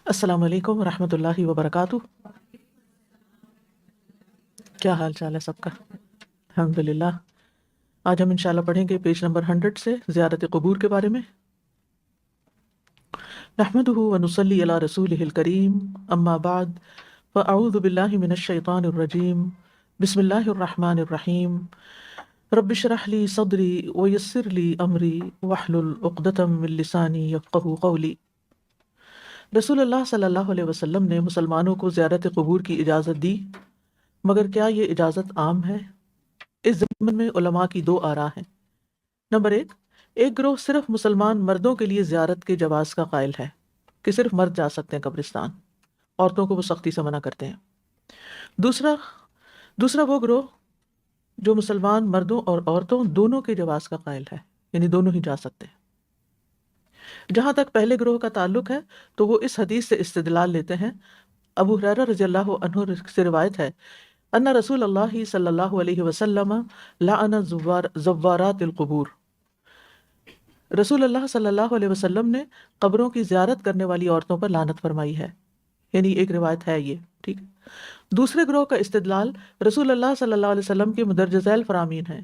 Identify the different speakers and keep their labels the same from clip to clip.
Speaker 1: السلام علیکم ورحمۃ اللہ وبرکاتہ۔ کیا حال چال ہے سب کا؟ الحمد للہ۔ آج ہم انشاءاللہ پڑھیں گے پیج نمبر 100 سے زیارت قبور کے بارے میں۔ نحمدہ ونصلی علی رسولہ الکریم، اما بعد فاعوذ باللہ من الشیطان الرجیم، بسم اللہ الرحمن الرحیم۔ رب اشرح لی صدری ویسر لی امری واحلل عقدۃ من لسانی یفقہوا قولی۔ رسول اللہ صلی اللہ علیہ وسلم نے مسلمانوں کو زیارت قبور کی اجازت دی، مگر کیا یہ اجازت عام ہے؟ اس ضمن میں علماء کی دو آراء ہیں۔ نمبر ایک گروہ صرف مسلمان مردوں کے لیے زیارت کے جواز کا قائل ہے کہ صرف مرد جا سکتے ہیں قبرستان، عورتوں کو وہ سختی سے منع کرتے ہیں۔ دوسرا وہ گروہ جو مسلمان مردوں اور عورتوں دونوں کے جواز کا قائل ہے، یعنی دونوں ہی جا سکتے ہیں۔ جہاں تک پہلے گروہ کا تعلق ہے تو وہ اس حدیث سے استدلال لیتے ہیں۔ ابو ہریرہ رضی اللہ عنہ سے روایت ہے ان رسول اللہ صلی اللہ علیہ وسلم لعن زوارات القبور۔ رسول اللہ صلی اللہ علیہ وسلم نے قبروں کی زیارت کرنے والی عورتوں پر لعنت فرمائی ہے، یعنی ایک روایت ہے یہ، ٹھیک ہے۔ دوسرے گروہ کا استدلال رسول اللہ صلی اللہ علیہ وسلم کے مدرج ذیل فرامین ہے۔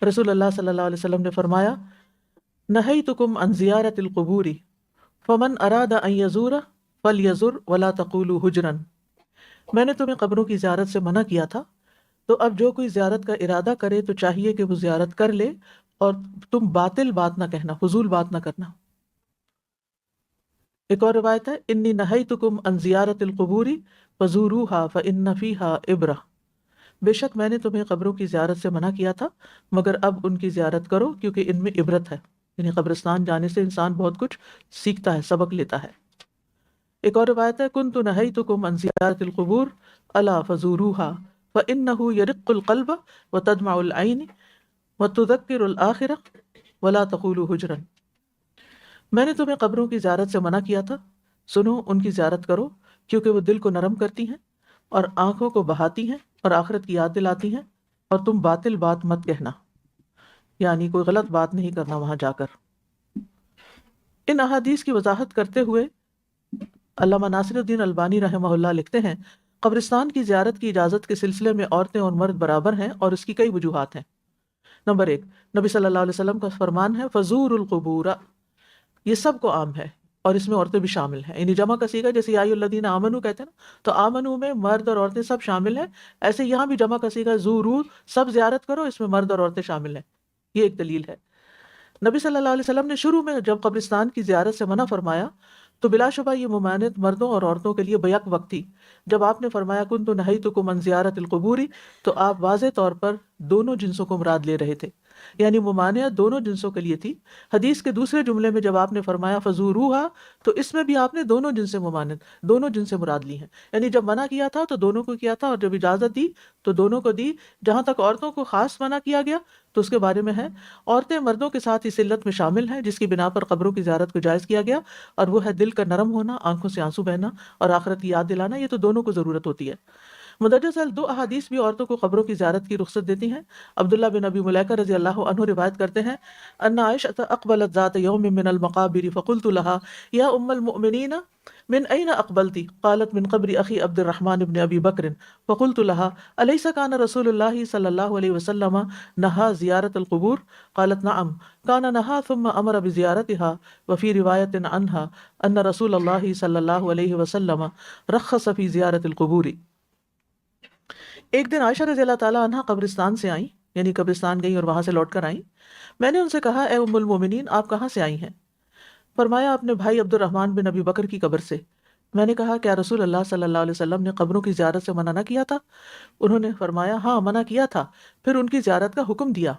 Speaker 1: رسول اللہ صلی اللہ علیہ وسلم نے فرمایا نہیتکم عن زیارت القبور فمن اراد ان یزور فلیزر ولا تقولوا حجرا۔ میں نے تمہیں قبروں کی زیارت سے منع کیا تھا، تو اب جو کوئی زیارت کا ارادہ کرے تو چاہیے کہ وہ زیارت کر لے، اور تم باطل بات نہ کہنا، فضول بات نہ کرنا۔ ایک اور روایت ہے انی نہیتکم عن زیارت القبور فزوروها فان فیها عبرہ۔ بے شک میں نے تمہیں قبروں کی زیارت سے منع کیا تھا، مگر اب ان کی زیارت کرو کیونکہ ان میں عبرت ہے، یعنی قبرستان جانے سے انسان بہت کچھ سیکھتا ہے، سبق لیتا ہے۔ ایک اور روایت ہے کنت نہیتکم عن زیارت القبور الا فزوروها فانه يرق القلب وتدمع العین وتذکر الآخرہ ولا تقولوا حجرا۔ میں نے تمہیں قبروں کی زیارت سے منع کیا تھا، سنو ان کی زیارت کرو کیونکہ وہ دل کو نرم کرتی ہیں اور آنکھوں کو بہاتی ہیں اور آخرت کی یاد دلاتی ہیں، اور تم باطل بات مت کہنا، یعنی کوئی غلط بات نہیں کرنا وہاں جا کر۔ ان احادیث کی وضاحت کرتے ہوئے علامہ ناصر الدین البانی رحمہ اللہ لکھتے ہیں قبرستان کی زیارت کی اجازت کے سلسلے میں عورتیں اور مرد برابر ہیں، اور اس کی کئی وجوہات ہیں۔ نمبر 1، نبی صلی اللہ علیہ وسلم کا فرمان ہے فزور القبور، یہ سب کو عام ہے اور اس میں عورتیں بھی شامل ہیں، یعنی جمع کا صیغہ جیسے یا ایھا الذین آمنو کہتے ہیں نا، تو آمنو میں مرد اور عورتیں سب شامل ہیں، ایسے یہاں بھی جمع کا صیغہ زورو، سب زیارت کرو، اس میں مرد اور عورتیں شامل ہیں۔ یہ ایک دلیل ہے۔ نبی صلی اللہ علیہ وسلم نے شروع میں جب قبرستان کی زیارت سے منع فرمایا تو بلا شبہ یہ ممانعت مردوں اور عورتوں کے لیے بیک وقت تھی۔ جب آپ نے فرمایا کنت نہیتکم عن زیارت القبور، تو آپ واضح طور پر دونوں جنسوں کو مراد لے رہے تھے، یعنی ممانعت دونوں جنسوں کے لیے تھی۔ حدیث کے دوسرے جملے میں جب آپ نے فرمایا فزوروہا، تو اس میں بھی آپ نے دونوں جنس سے ممانعت، دونوں جنس سے مراد لی ہیں، یعنی جب منع کیا تھا تو دونوں کو کیا تھا، اور جب اجازت دی تو دونوں کو دی۔ جہاں تک عورتوں کو خاص منع کیا گیا تو اس کے بارے میں ہے عورتیں مردوں کے ساتھ اس علت میں شامل ہیں جس کی بنا پر قبروں کی زیارت کو جائز کیا گیا، اور وہ ہے دل کا نرم ہونا، آنکھوں سے آنسو بہنا اور آخرت کی یاد دلانا۔ یہ تو دونوں کو ضرورت ہوتی ہے۔ مدرج ذیل دو احادیث بھی عورتوں کو قبروں کی زیارت کی رخصت دیتی ہیں۔ عبداللہ بن ابی ملیکہ رضی اللہ عنہ روایت کرتے ہیں ان عائشہ اقبلت ذات یوم من المقابر فقلت لها یا ام المؤمنین من أين أقبلت؟ قالت من قبر أخي عبد الرحمن بن أبي بكر فقلت لها أليس كان رسول الله صلى الله عليه وسلم نهى زيارة القبور؟ قالت نعم كان نهى ثم أمر بزيارتها۔ وفي رواية عنها أن رسول الله صلى الله عليه وسلم رخص في زيارة القبور۔ ایک دن عائشہ رضی اللہ تعالیٰ عنہ قبرستان سے آئیں، یعنی قبرستان گئیں اور وہاں سے لوٹ کر آئیں۔ میں نے ان سے کہا اے ام المومنین، آپ کہاں سے آئی ہیں؟ فرمایا اپنے بھائی عبد الرحمن بن ابی بکر کی قبر سے۔ میں نے کہا کیا رسول اللہ صلی اللہ علیہ وسلم نے قبروں کی زیارت سے منع نہ کیا تھا؟ انہوں نے فرمایا ہاں منع کیا تھا، پھر ان کی زیارت کا حکم دیا۔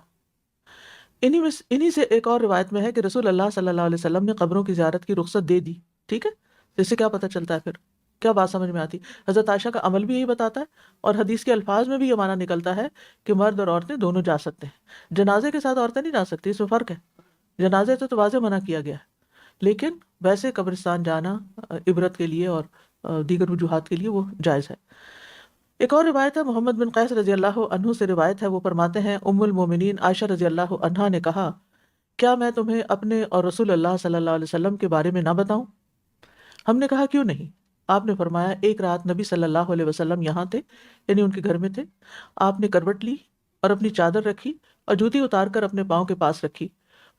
Speaker 1: انہی سے ایک اور روایت میں ہے کہ رسول اللہ صلی اللہ علیہ وسلم نے قبروں کی زیارت کی رخصت دے دی، ٹھیک ہے۔ اس سے کیا پتہ چلتا ہے، پھر کیا بات سمجھ میں آتی؟ حضرت عائشہ کا عمل بھی یہی بتاتا ہے، اور حدیث کے الفاظ میں بھی یہ معنی نکلتا ہے کہ مرد اور عورتیں دونوں جا سکتے ہیں۔ جنازے کے ساتھ عورتیں نہیں جا سکتی، اس میں فرق ہے۔ جنازے تو واضح منع کیا گیا ہے، لیکن ویسے قبرستان جانا عبرت کے لیے اور دیگر وجوہات کے لیے وہ جائز ہے۔ ایک اور روایت ہے محمد بن قیس رضی اللہ عنہ سے روایت ہے، وہ فرماتے ہیں ام المومنین عائشہ رضی اللہ عنہا نے کہا کیا میں تمہیں اپنے اور رسول اللہ صلی اللہ علیہ وسلم کے بارے میں نہ بتاؤں؟ ہم نے کہا کیوں نہیں؟ آپ نے فرمایا ایک رات نبی صلی اللہ علیہ وسلم یہاں تھے، یعنی ان کے گھر میں تھے، آپ نے کروٹ لی اور اپنی چادر رکھی اور جوتی اتار کر اپنے پاؤں کے پاس رکھی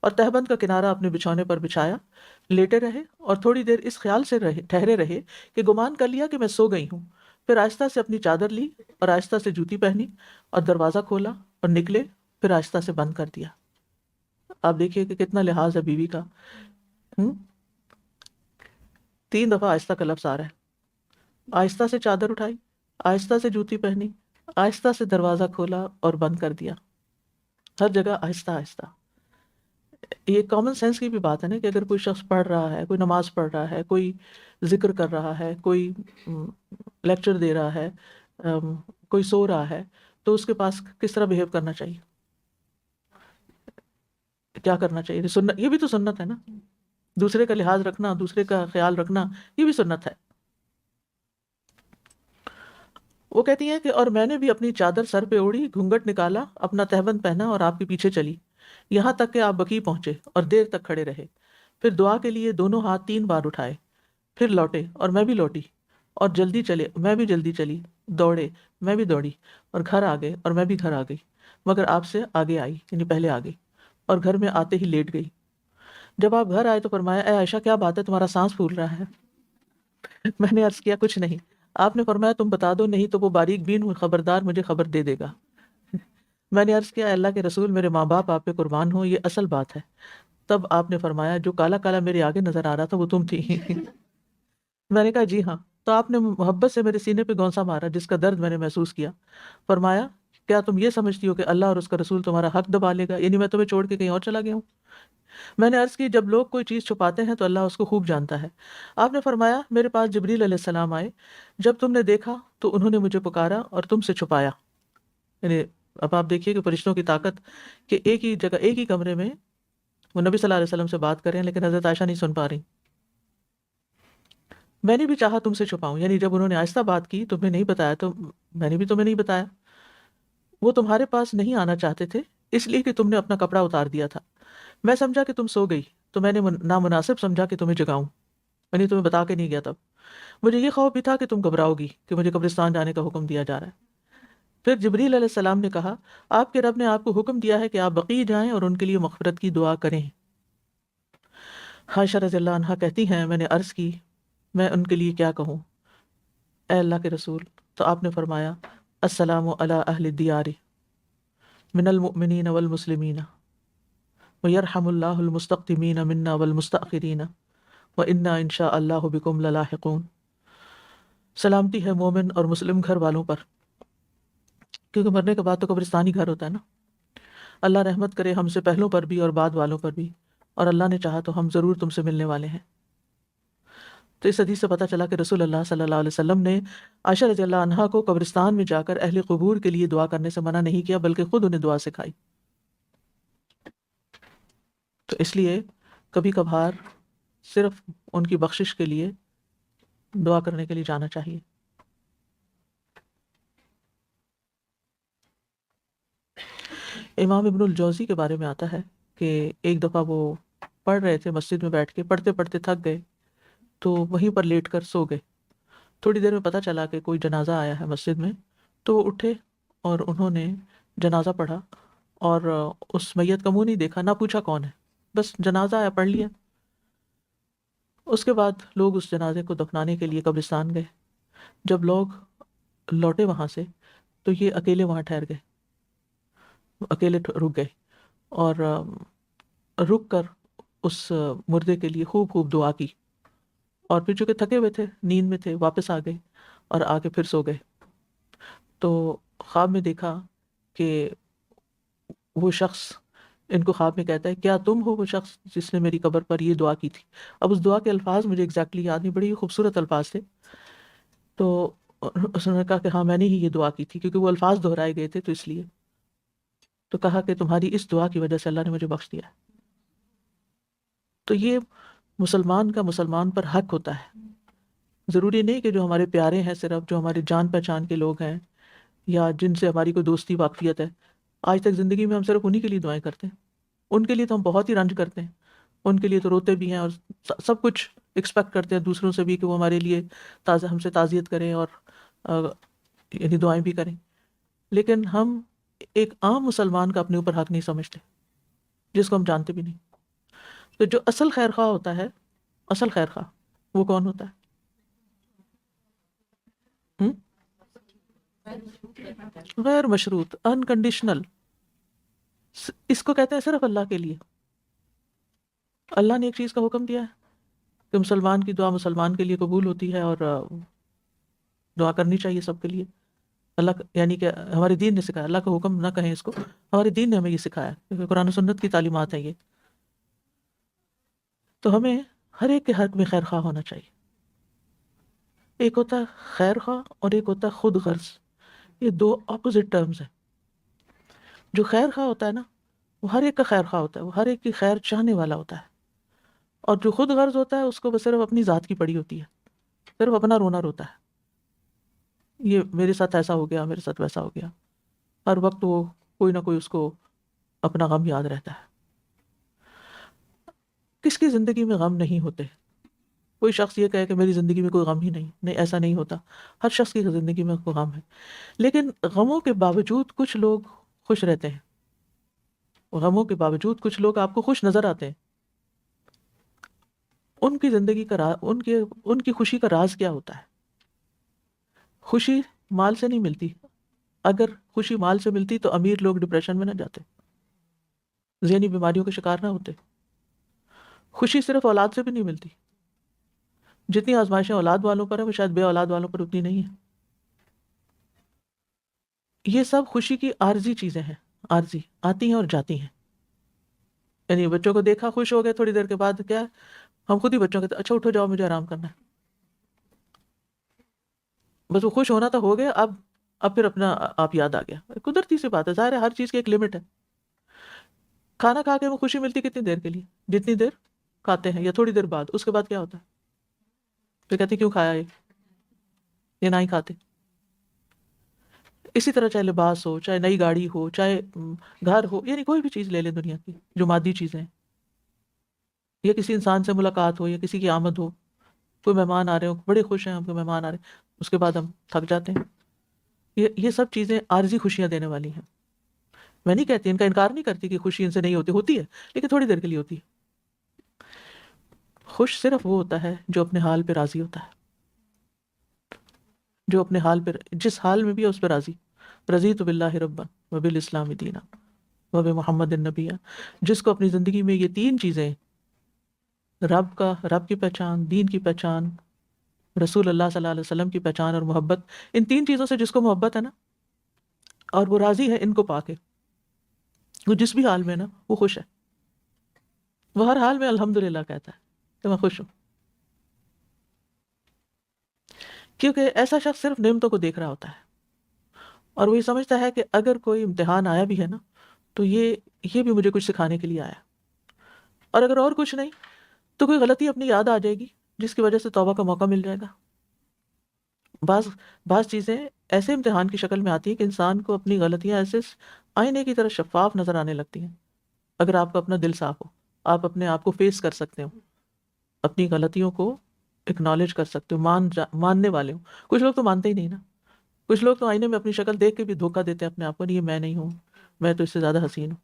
Speaker 1: اور تہبند کا کنارہ اپنے بچھونے پر بچھایا، لیٹے رہے اور تھوڑی دیر اس خیال سے ٹھہرے رہے کہ گمان کر لیا کہ میں سو گئی ہوں، پھر آہستہ سے اپنی چادر لی اور آہستہ سے جوتی پہنی اور دروازہ کھولا اور نکلے، پھر آہستہ سے بند کر دیا۔ آپ دیکھیے کہ کتنا لحاظ ہے بیوی کا۔ ہم 3 دفعہ آہستہ کا لفظ آ رہا ہے۔ آہستہ سے چادر اٹھائی، آہستہ سے جوتی پہنی، آہستہ سے دروازہ کھولا اور بند کر دیا، ہر جگہ آہستہ آہستہ۔ یہ کامن سینس کی بھی بات ہے نا کہ اگر کوئی شخص پڑھ رہا ہے، کوئی نماز پڑھ رہا ہے، کوئی ذکر کر رہا ہے، کوئی لیکچر دے رہا ہے، کوئی سو رہا ہے، تو اس کے پاس کس طرح بہیو کرنا چاہیے، کیا کرنا چاہیے؟ سنت، یہ بھی تو سنت ہے نا، دوسرے کا لحاظ رکھنا، دوسرے کا خیال رکھنا، یہ بھی سنت ہے۔ وہ کہتی ہیں کہ اور میں نے بھی اپنی چادر سر پہ اوڑھی، گھونگھٹ نکالا، اپنا تہبند پہنا اور آپ کے پیچھے چلی، یہاں تک کہ آپ بقیع پہنچے اور دیر تک کھڑے رہے، پھر دعا کے لیے دونوں ہاتھ 3 بار اٹھائے، پھر لوٹے اور میں بھی لوٹی، اور جلدی چلے، میں بھی جلدی چلی، دوڑے، میں بھی دوڑی، اور گھر آ گئے اور میں بھی گھر آ گئی، مگر آپ سے آگے آئی، یعنی پہلے آ گئی، اور گھر میں آتے ہی لیٹ گئی۔ جب آپ گھر آئے تو فرمایا اے عائشہ کیا بات ہے، تمہارا سانس پھول رہا ہے؟ میں نے عرض کیا کچھ نہیں۔ آپ نے فرمایا تم بتا دو، نہیں تو وہ باریک بین خبردار مجھے خبر دے دے گا۔ میں نے عرض کیا اے اللہ کے رسول، میرے ماں باپ آپ پہ قربان ہوں، یہ اصل بات ہے۔ تب آپ نے فرمایا جو کالا کالا میرے آگے نظر آ رہا تھا وہ تم تھی۔ میں نے کہا جی ہاں۔ تو آپ نے محبت سے میرے سینے پہ گونسا مارا جس کا درد میں نے محسوس کیا۔ فرمایا کیا تم یہ سمجھتی ہو کہ اللہ اور اس کا رسول تمہارا حق دبا لے گا، یعنی میں تمہیں چھوڑ کے کہیں اور چلا گیا ہوں؟ میں نے عرض کی جب لوگ کوئی چیز چھپاتے ہیں تو اللہ اس کو خوب جانتا ہے۔ آپ نے فرمایا میرے پاس جبریل علیہ السلام آئے، جب تم نے دیکھا تو انہوں نے مجھے پکارا اور تم سے چھپایا۔ یعنی اب آپ دیکھیے کہ فرشتوں کی طاقت، کہ ایک ہی جگہ ایک ہی کمرے میں وہ نبی صلی اللہ علیہ وسلم سے بات کر رہے ہیں لیکن حضرت عائشہ نہیں سن پا رہی۔ میں نے بھی چاہا تم سے چھپاؤں، یعنی جب انہوں نے آہستہ بات کی تمہیں نہیں بتایا تو میں نے بھی تمہیں نہیں بتایا۔ وہ تمہارے پاس نہیں آنا چاہتے تھے اس لیے کہ تم نے اپنا کپڑا اتار دیا تھا، میں سمجھا کہ تم سو گئی تو میں نے نامناسب سمجھا کہ تمہیں جگاؤں، یعنی تمہیں بتا کے نہیں گیا۔ تب مجھے یہ خوف بھی تھا کہ تم گھبراؤ گی کہ مجھے قبرستان جانے کا حکم دیا جا رہا ہے۔ پھر جبریل علیہ السلام نے کہا آپ کے رب نے آپ کو حکم دیا ہے کہ آپ بقیع جائیں اور ان کے لیے مغفرت کی دعا کریں۔ عائشہ رضی اللہ عنہا کہتی ہیں میں نے عرض کی میں ان کے لیے کیا کہوں اے اللہ کے رسول؟ تو آپ نے فرمایا السلام علی اہل الدیار من المؤمنین والمسلمین ویرحم اللہ المستقدمین منا والمستأخرین وإنا ان شاء اللہ بکم للاحقون۔ سلامتی ہے مومن اور مسلم گھر والوں پر، کیونکہ مرنے کے بعد تو قبرستان ہی گھر ہوتا ہے نا۔ اللہ رحمت کرے ہم سے پہلوں پر بھی اور بعد والوں پر بھی، اور اللہ نے چاہا تو ہم ضرور تم سے ملنے والے ہیں۔ تو اس حدیث سے پتہ چلا کہ رسول اللہ صلی اللہ علیہ وسلم نے عائشہ رضی اللہ عنہا کو قبرستان میں جا کر اہل قبور کے لیے دعا کرنے سے منع نہیں کیا، بلکہ خود انہیں دعا سکھائی۔ تو اس لیے کبھی کبھار صرف ان کی بخشش کے لیے دعا کرنے کے لیے جانا چاہیے۔ امام ابن الجوزی کے بارے میں آتا ہے کہ ایک دفعہ وہ پڑھ رہے تھے مسجد میں بیٹھ کے، پڑھتے پڑھتے تھک گئے تو وہیں پر لیٹ کر سو گئے۔ تھوڑی دیر میں پتہ چلا کہ کوئی جنازہ آیا ہے مسجد میں، تو وہ اٹھے اور انہوں نے جنازہ پڑھا، اور اس میت کا منہ نہیں دیکھا، نہ پوچھا کون ہے، بس جنازہ آیا پڑھ لیا۔ اس کے بعد لوگ اس جنازے کو دفنانے کے لیے قبرستان گئے۔ جب لوگ لوٹے وہاں سے تو یہ اکیلے وہاں ٹھہر گئے، اکیلے رک گئے، اور رک کر اس مردے کے لیے خوب خوب دعا کی، اور پھر چونکہ تھکے ہوئے تھے، نیند میں تھے، واپس آ گئے اور آ کے پھر سو گئے۔ تو خواب میں دیکھا کہ وہ شخص ان کو خواب میں کہتا ہے کیا تم ہو وہ شخص جس نے میری قبر پر یہ دعا کی تھی؟ اب اس دعا کے الفاظ مجھے ایگزیکٹلی یاد نہیں، بڑی خوبصورت الفاظ تھے۔ تو اس نے کہا کہ ہاں میں نے ہی یہ دعا کی تھی، کیونکہ وہ الفاظ دہرائے گئے تھے تو اس لیے۔ تو کہا کہ تمہاری اس دعا کی وجہ سے اللہ نے مجھے بخش دیا ہے۔ تو یہ مسلمان کا مسلمان پر حق ہوتا ہے۔ ضروری نہیں کہ جو ہمارے پیارے ہیں، صرف جو ہمارے جان پہچان کے لوگ ہیں یا جن سے ہماری کوئی دوستی واقفیت ہے، آج تک زندگی میں ہم صرف انہی کے لیے دعائیں کرتے ہیں۔ ان کے لیے تو ہم بہت ہی رنج کرتے ہیں، ان کے لیے تو روتے بھی ہیں اور سب کچھ ایکسپیکٹ کرتے ہیں دوسروں سے بھی کہ وہ ہمارے لیے ہم سے تعزیت کریں اور یعنی دعائیں بھی کریں، لیکن ہم ایک عام مسلمان کا اپنے اوپر حق نہیں سمجھتے جس کو ہم جانتے بھی نہیں. تو جو اصل خیر خواہ ہوتا ہے، اصل خیر خواہ وہ کون ہوتا ہے؟ غیر مشروط، انکنڈیشنل. اس کو کہتے ہیں صرف اللہ کے لیے. اللہ نے ایک چیز کا حکم دیا ہے کہ مسلمان کی دعا مسلمان کے لیے قبول ہوتی ہے، اور دعا کرنی چاہیے سب کے لیے. یعنی کہ ہمارے دین نے سکھایا، اللہ کا حکم نہ کہیں اس کو، ہمارے دین نے ہمیں یہ سکھایا کیونکہ قرآن و سنت کی تعلیمات ہیں یہ. تو ہمیں ہر ایک کے حق میں خیر خواہ ہونا چاہیے. ایک ہوتا ہے خیر خواہ اور ایک ہوتا ہے خود غرض. یہ دو اپوزٹ ٹرمز ہیں. جو خیر خواہ ہوتا ہے نا، وہ ہر ایک کا خیر خواہ ہوتا ہے، وہ ہر ایک کی خیر چاہنے والا ہوتا ہے. اور جو خود غرض ہوتا ہے اس کو بس صرف اپنی ذات کی پڑی ہوتی ہے، صرف اپنا رونا روتا ہے. یہ میرے ساتھ ایسا ہو گیا، میرے ساتھ ویسا ہو گیا. ہر وقت وہ کوئی نہ کوئی اس کو اپنا غم یاد رہتا ہے. کس کی زندگی میں غم نہیں ہوتے؟ کوئی شخص یہ کہے کہ میری زندگی میں کوئی غم ہی نہیں، نہیں، ایسا نہیں ہوتا. ہر شخص کی زندگی میں کوئی غم ہے. لیکن غموں کے باوجود کچھ لوگ خوش رہتے ہیں. غموں کے باوجود کچھ لوگ آپ کو خوش نظر آتے ہیں. ان کی زندگی کا ان کی خوشی کا راز کیا ہوتا ہے؟ خوشی مال سے نہیں ملتی. اگر خوشی مال سے ملتی تو امیر لوگ ڈپریشن میں نہ جاتے، ذہنی بیماریوں کے شکار نہ ہوتے. خوشی صرف اولاد سے بھی نہیں ملتی. جتنی آزمائشیں اولاد والوں پر ہیں وہ شاید بے اولاد والوں پر اتنی نہیں ہیں. یہ سب خوشی کی عارضی چیزیں ہیں، عارضی، آتی ہیں اور جاتی ہیں. یعنی بچوں کو دیکھا خوش ہو گئے، تھوڑی دیر کے بعد کیا، ہم خود ہی بچوں کے اچھا اٹھو جاؤ مجھے آرام کرنا ہے. بس وہ خوش ہونا تو ہو گیا، اب پھر اپنا آپ یاد آ گیا. قدرتی سی بات ہے، ظاہر ہے ہر چیز کی ایک لمٹ ہے. کھانا کھا کے وہ خوشی ملتی کتنی دیر کے لیے؟ جتنی دیر کھاتے ہیں یا تھوڑی دیر بعد. اس کے بعد کیا ہوتا ہے؟ پھر کہتے کیوں کھایا یہ نہ ہی کھاتے. اسی طرح چاہے لباس ہو، چاہے نئی گاڑی ہو، چاہے گھر ہو، یعنی کوئی بھی چیز لے لیں دنیا کی جو مادی چیزیں ہیں، یا کسی انسان سے ملاقات ہو یا کسی کی آمد ہو، کوئی مہمان آ رہے ہو، بڑے خوش ہیں ہم کو مہمان آ رہے ہیں، اس کے بعد ہم تھک جاتے ہیں. یہ سب چیزیں عارضی خوشیاں دینے والی ہیں. میں نہیں کہتی، ان کا انکار نہیں کرتی کہ خوشی ان سے نہیں ہوتی ہے، لیکن تھوڑی دیر کے لیے ہوتی ہے. خوش صرف وہ ہوتا ہے جو اپنے حال پہ راضی ہوتا ہے، جو اپنے حال پہ جس حال میں بھی ہے اس پہ راضی. رضیت باللہ ربا وبالاسلام دینا وبمحمد النبی. جس کو اپنی زندگی میں یہ تین چیزیں، رب کی پہچان، دین کی پہچان، رسول اللہ صلی اللہ علیہ وسلم کی پہچان اور محبت، ان تین چیزوں سے جس کو محبت ہے نا اور وہ راضی ہے ان کو پا کے، وہ جس بھی حال میں نا وہ خوش ہے. وہ ہر حال میں الحمدللہ کہتا ہے کہ میں خوش ہوں. کیونکہ ایسا شخص صرف نعمتوں کو دیکھ رہا ہوتا ہے اور وہ یہ سمجھتا ہے کہ اگر کوئی امتحان آیا بھی ہے نا تو یہ بھی مجھے کچھ سکھانے کے لیے آیا، اور اگر اور کچھ نہیں تو کوئی غلطی اپنی یاد آ جائے گی جس کی وجہ سے توبہ کا موقع مل جائے گا. بعض چیزیں ایسے امتحان کی شکل میں آتی ہیں کہ انسان کو اپنی غلطیاں ایسے آئینے کی طرح شفاف نظر آنے لگتی ہیں. اگر آپ کا اپنا دل صاف ہو، آپ اپنے آپ کو فیس کر سکتے ہو، اپنی غلطیوں کو اکنالج کر سکتے ہو، ماننے والے ہو. کچھ لوگ تو مانتے ہی نہیں نا. کچھ لوگ تو آئینے میں اپنی شکل دیکھ کے بھی دھوکہ دیتے ہیں اپنے آپ کو، نہیں یہ میں نہیں ہوں، میں تو اس سے زیادہ حسین ہوں.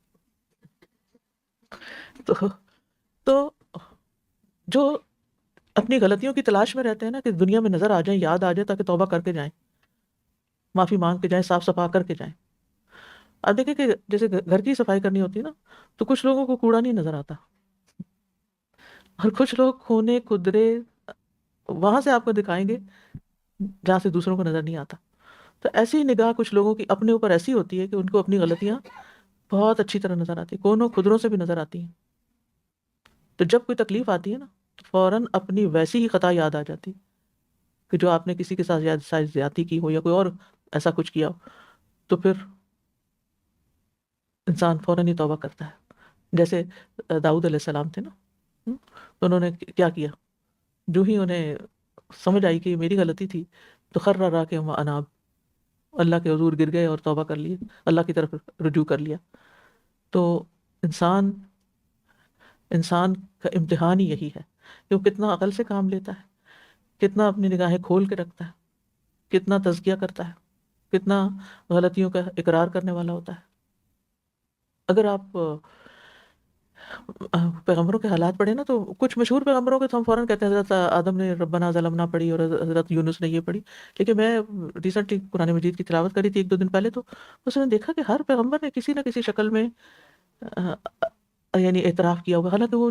Speaker 1: تو جو اپنی غلطیوں کی تلاش میں رہتے ہیں نا کہ دنیا میں نظر آ جائیں، یاد آ جائے تاکہ توبہ کر کے جائیں، معافی مانگ کے جائیں، صاف صفا کر کے جائیں. آپ دیکھیں کہ جیسے گھر کی صفائی کرنی ہوتی ہے نا تو کچھ لوگوں کو کوڑا نہیں نظر آتا، اور کچھ لوگ کونے کدرے وہاں سے آپ کو دکھائیں گے جہاں سے دوسروں کو نظر نہیں آتا. تو ایسی ہی نگاہ کچھ لوگوں کی اپنے اوپر ایسی ہوتی ہے کہ ان کو اپنی غلطیاں بہت اچھی طرح نظر آتی ہیں، کونوں خدروں سے بھی نظر آتی ہیں. تو جب کوئی تکلیف آتی ہے نا تو فوراً اپنی ویسی ہی خطا یاد آ جاتی کہ جو آپ نے کسی کے ساتھ زیادتی کی ہو یا کوئی اور ایسا کچھ کیا ہو، تو پھر انسان فوراً ہی توبہ کرتا ہے. جیسے داؤد علیہ السلام تھے نا، تو انہوں نے کیا کیا، جو ہی انہیں سمجھ آئی کہ یہ میری غلطی تھی تو خر راکعا اناب، اللہ کے حضور گر گئے اور توبہ کر لی، اللہ کی طرف رجوع کر لیا. تو انسان کا امتحان ہی یہی ہے. کہ وہ کتنا عقل سے کام لیتا ہے، کتنا اپنی نگاہیں کھول کے رکھتا ہے، کتنا تزکیہ کرتا ہے، کتنا غلطیوں کا اقرار کرنے والا ہوتا ہے۔ اگر آپ پیغمبروں کے حالات پڑھیں نا، تو کچھ مشہور پیغمبروں کے تو ہم فوراً کہتے ہیں، حضرت آدم نے ربنا ظلمنا پڑھی اور حضرت یونس نے یہ پڑھی، لیکن میں ریسنٹلی قرآن مجید کی تلاوت کری تھی 1-2 دن پہلے، تو اس نے دیکھا کہ ہر پیغمبر نے کسی نہ کسی شکل میں یعنی اعتراف کیا ہوا، حالانکہ وہ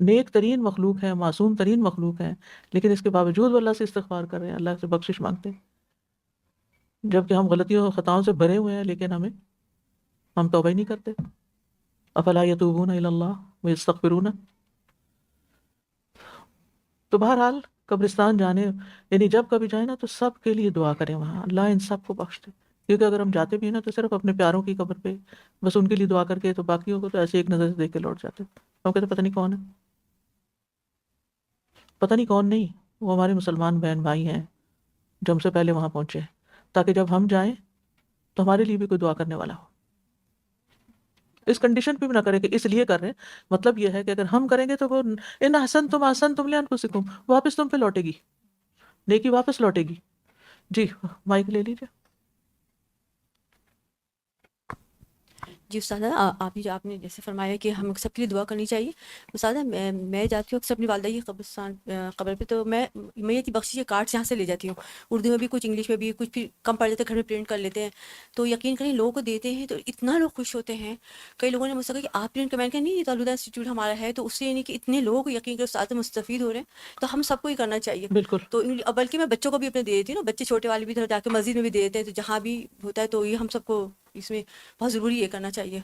Speaker 1: نیک ترین مخلوق ہیں، معصوم ترین مخلوق ہیں، لیکن اس کے باوجود وہ اللہ سے استغفار کر رہے ہیں، اللہ سے بخشش مانگتے ہیں، جبکہ ہم غلطیوں خطاؤں سے بھرے ہوئے ہیں، لیکن ہم توبہ ہی نہیں کرتے۔ افلا یتوبون الی اللہ ویستغفرون۔ تو بہرحال قبرستان جانے، یعنی جب کبھی جائیں نا تو سب کے لیے دعا کریں، وہاں اللہ ان سب کو بخش دے، کیونکہ اگر ہم جاتے بھی ہیں نا تو صرف اپنے پیاروں کی قبر پہ بس ان کے لیے دعا کر کے، تو باقیوں کو تو ایسے ایک نظر سے دیکھ کے لوٹ جاتے، ہم کہتے پتہ نہیں کون ہے، پتہ نہیں کون نہیں، وہ ہمارے مسلمان بہن بھائی ہیں جو ہم سے پہلے وہاں پہنچے ہیں، تاکہ جب ہم جائیں تو ہمارے لیے بھی کوئی دعا کرنے والا ہو۔ اس کنڈیشن پہ بھی نہ کریں کہ اس لیے کر رہے ہیں، مطلب یہ ہے کہ اگر ہم کریں گے تو وہ ان احسنتم لانفسکم، واپس تم پہ لوٹے گی، نیکی واپس لوٹے گی۔ جی مائک لے لیجیے۔
Speaker 2: جی استاذہ، آپ نے جیسے فرمایا کہ ہم سب کے لیے دعا کرنی چاہیے۔ استاذہ میں جاتی ہوں اکثر اپنی والدہ کی قبر پہ، تو میں یہ بخشش کے کارڈ یہاں سے لے جاتی ہوں، اردو میں بھی کچھ، انگلش میں بھی کچھ، پھر کم پڑ جاتے ہیں گھر میں پرنٹ کر لیتے ہیں، تو یقین کریں لوگوں کو دیتے ہیں تو اتنا لوگ خوش ہوتے ہیں۔ کئی لوگوں نے مجھ سے کہا کہ آپ پرنٹ کر، میں نے کہا نہیں، یہ تو الوداع انسٹیٹیوٹ ہمارا ہے، تو اس سے یعنی کہ اتنے لوگوں کو یقین کریں استاد مستفید ہو رہے ہیں، تو ہم سب کو ہی کرنا چاہیے۔
Speaker 1: بالکل
Speaker 2: تو بلکہ میں بچوں کو بھی اپنے دے دیتی ہوں نا، بچے چھوٹے والے بھی ادھر جا کے مسجد میں بھی دے دیتے ہیں، تو جہاں بھی ہوتا ہے تو یہ ہم سب کو اس میں بہت ضروری یہ کرنا چاہیے۔